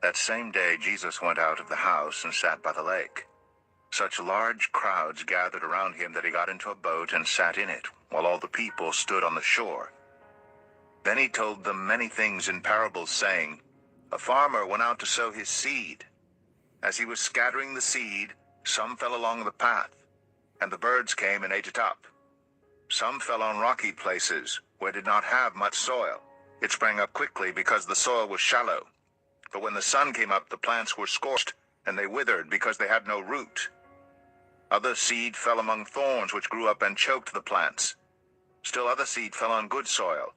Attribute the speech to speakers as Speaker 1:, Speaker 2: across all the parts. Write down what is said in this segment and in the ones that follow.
Speaker 1: That same day Jesus went out of the house and sat by the lake. Such large crowds gathered around him that he got into a boat and sat in it, while all the people stood on the shore. Then he told them many things in parables, saying, "A farmer went out to sow his seed. As he was scattering the seed, some fell along the path, and the birds came and ate it up. Some fell on rocky places, where it did not have much soil. It sprang up quickly because the soil was shallow. But when the sun came up, the plants were scorched, and they withered because they had no root. Other seed fell among thorns, which grew up and choked the plants. Still other seed fell on good soil,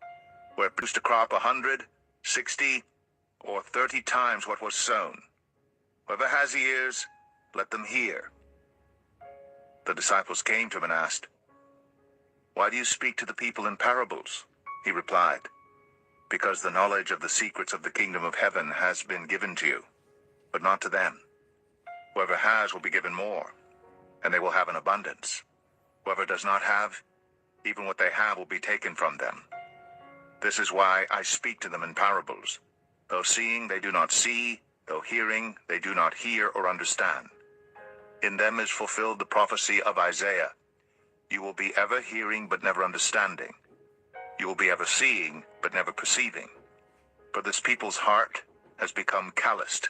Speaker 1: where it produced a crop 100, 60, or 30 times what was sown. Whoever has ears, let them hear." The disciples came to him and asked, "Why do you speak to the people in parables?" He replied, "Because the knowledge of the secrets of the kingdom of heaven has been given to you, but not to them. Whoever has will be given more, and they will have an abundance. Whoever does not have, even what they have will be taken from them. This is why I speak to them in parables. Though seeing, they do not see, though hearing, they do not hear or understand. In them is fulfilled the prophecy of Isaiah. You will be ever hearing but never understanding. You will be ever seeing but never perceiving. For this people's heart has become calloused.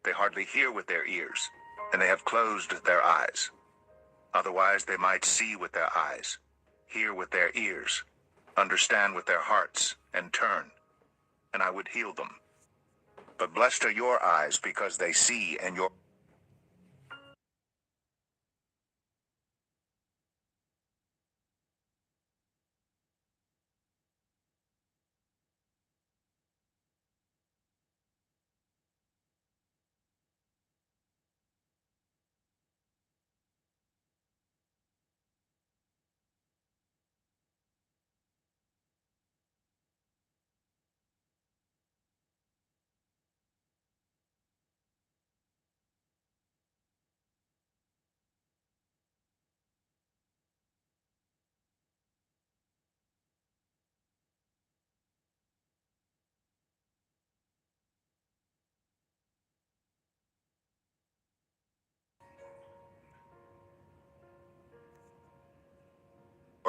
Speaker 1: They hardly hear with their ears, and they have closed their eyes. Otherwise they might see with their eyes, hear with their ears, understand with their hearts, and turn, and I would heal them. But blessed are your eyes because they see, and your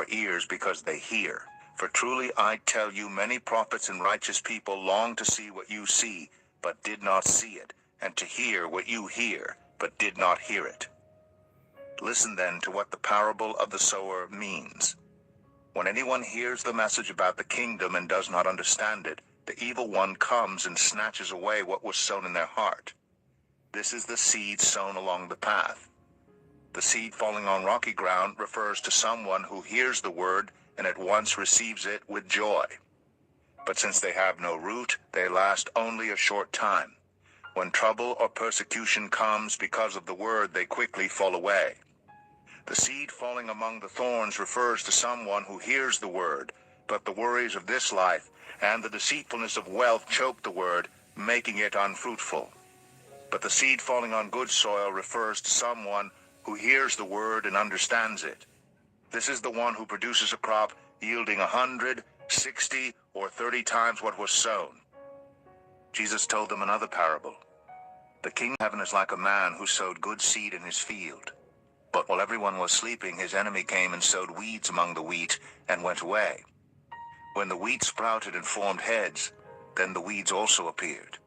Speaker 1: ears because they hear. For truly I tell you, many prophets and righteous people long to see what you see, but did not see it, and to hear what you hear, but did not hear it. Listen then to what the parable of the sower means. When anyone hears the message about the kingdom and does not understand it, the evil one comes and snatches away what was sown in their heart. This is the seed sown along the path. The seed falling on rocky ground refers to someone who hears the word and at once receives it with joy. But since they have no root, they last only a short time. When trouble or persecution comes because of the word, they quickly fall away. The seed falling among the thorns refers to someone who hears the word, but the worries of this life and the deceitfulness of wealth choke the word, making it unfruitful. But the seed falling on good soil refers to someone who hears the word and understands it. This is the one who produces a crop yielding 100, 60, or 30 times what was sown. Jesus told them another parable. The kingdom of heaven is like a man who sowed good seed in his field. But while everyone was sleeping, his enemy came and sowed weeds among the wheat and went away. When the wheat sprouted and formed heads, then the weeds also appeared.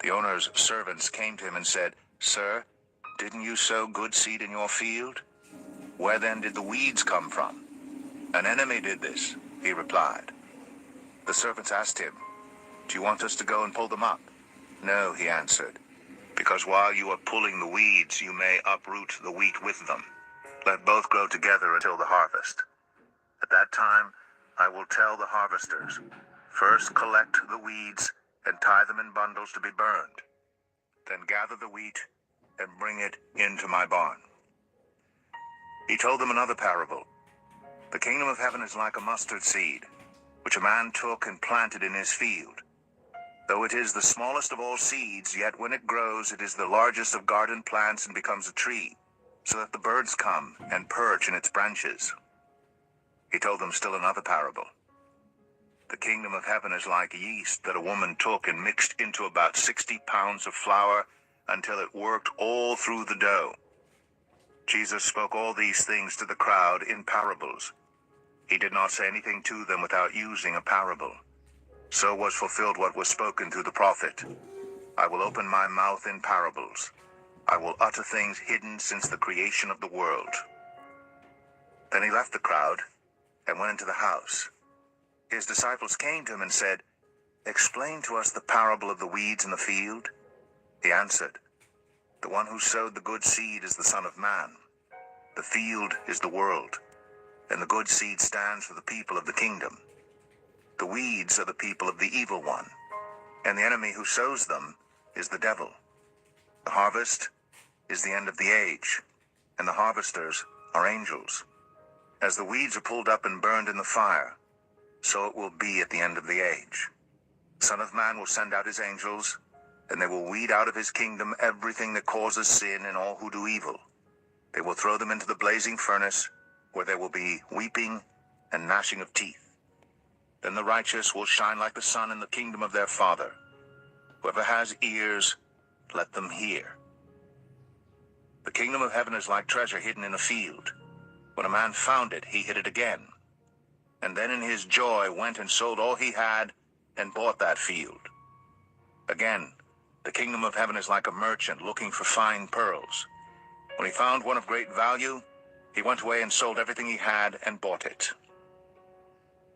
Speaker 1: The owner's servants came to him and said, "Sir, didn't you sow good seed in your field? Where then did the weeds come from?" "An enemy did this," he replied. The servants asked him, "Do you want us to go and pull them up?" "No," he answered, "because while you are pulling the weeds, you may uproot the wheat with them. Let both grow together until the harvest. At that time, I will tell the harvesters, first collect the weeds and tie them in bundles to be burned. Then gather the wheat and bring it into my barn." He told them another parable. The kingdom of heaven is like a mustard seed, which a man took and planted in his field. Though it is the smallest of all seeds, yet when it grows, it is the largest of garden plants and becomes a tree, so that the birds come and perch in its branches. He told them still another parable. The kingdom of heaven is like yeast that a woman took and mixed into about 60 pounds of flour until it worked all through the dough. Jesus spoke all these things to the crowd in parables. He did not say anything to them without using a parable. So was fulfilled what was spoken through the prophet. I will open my mouth in parables. I will utter things hidden since the creation of the world. Then he left the crowd and went into the house. His disciples came to him and said, "Explain to us the parable of the weeds in the field." He answered, "The one who sowed the good seed is the Son of Man. The field is the world, and the good seed stands for the people of the kingdom. The weeds are the people of the evil one, and the enemy who sows them is the devil. The harvest is the end of the age, and the harvesters are angels. As the weeds are pulled up and burned in the fire, so it will be at the end of the age. Son of Man will send out his angels, and they will weed out of his kingdom everything that causes sin and all who do evil. They will throw them into the blazing furnace, where there will be weeping and gnashing of teeth. Then the righteous will shine like the sun in the kingdom of their Father. Whoever has ears, let them hear. The kingdom of heaven is like treasure hidden in a field. When a man found it, he hid it again, and then in his joy went and sold all he had and bought that field. Again, the kingdom of heaven is like a merchant looking for fine pearls. When he found one of great value, he went away and sold everything he had and bought it.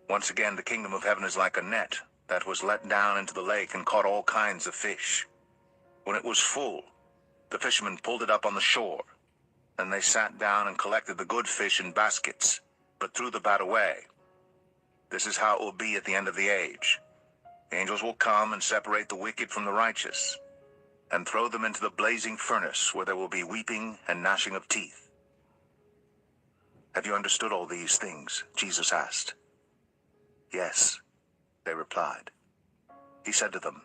Speaker 1: Once again, the kingdom of heaven is like a net that was let down into the lake and caught all kinds of fish. When it was full, the fishermen pulled it up on the shore. Then they sat down and collected the good fish in baskets, but threw the bad away. This is how it will be at the end of the age. The angels will come and separate the wicked from the righteous, and throw them into the blazing furnace, where there will be weeping and gnashing of teeth. Have you understood all these things? Jesus asked. Yes, they replied. He said to them,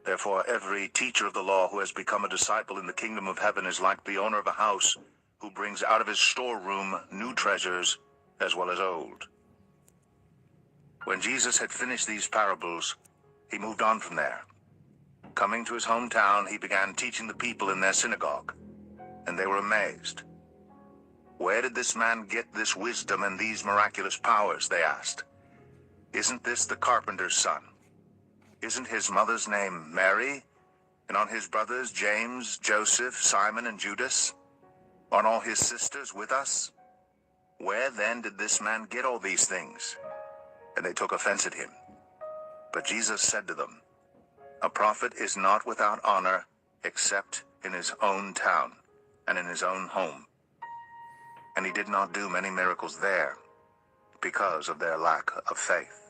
Speaker 1: Therefore every teacher of the law who has become a disciple in the kingdom of heaven is like the owner of a house who brings out of his storeroom new treasures as well as old. When Jesus had finished these parables, he moved on from there. Coming to his hometown, he began teaching the people in their synagogue, and they were amazed. Where did this man get this wisdom and these miraculous powers? They asked. Isn't this the carpenter's son? Isn't his mother's name Mary? And on his brothers James, Joseph, Simon, and Judas? Aren't all his sisters with us? Where then did this man get all these things? And they took offense at him. But Jesus said to them, A prophet is not without honor except in his own town and in his own home. And he did not do many miracles there because of their lack of faith.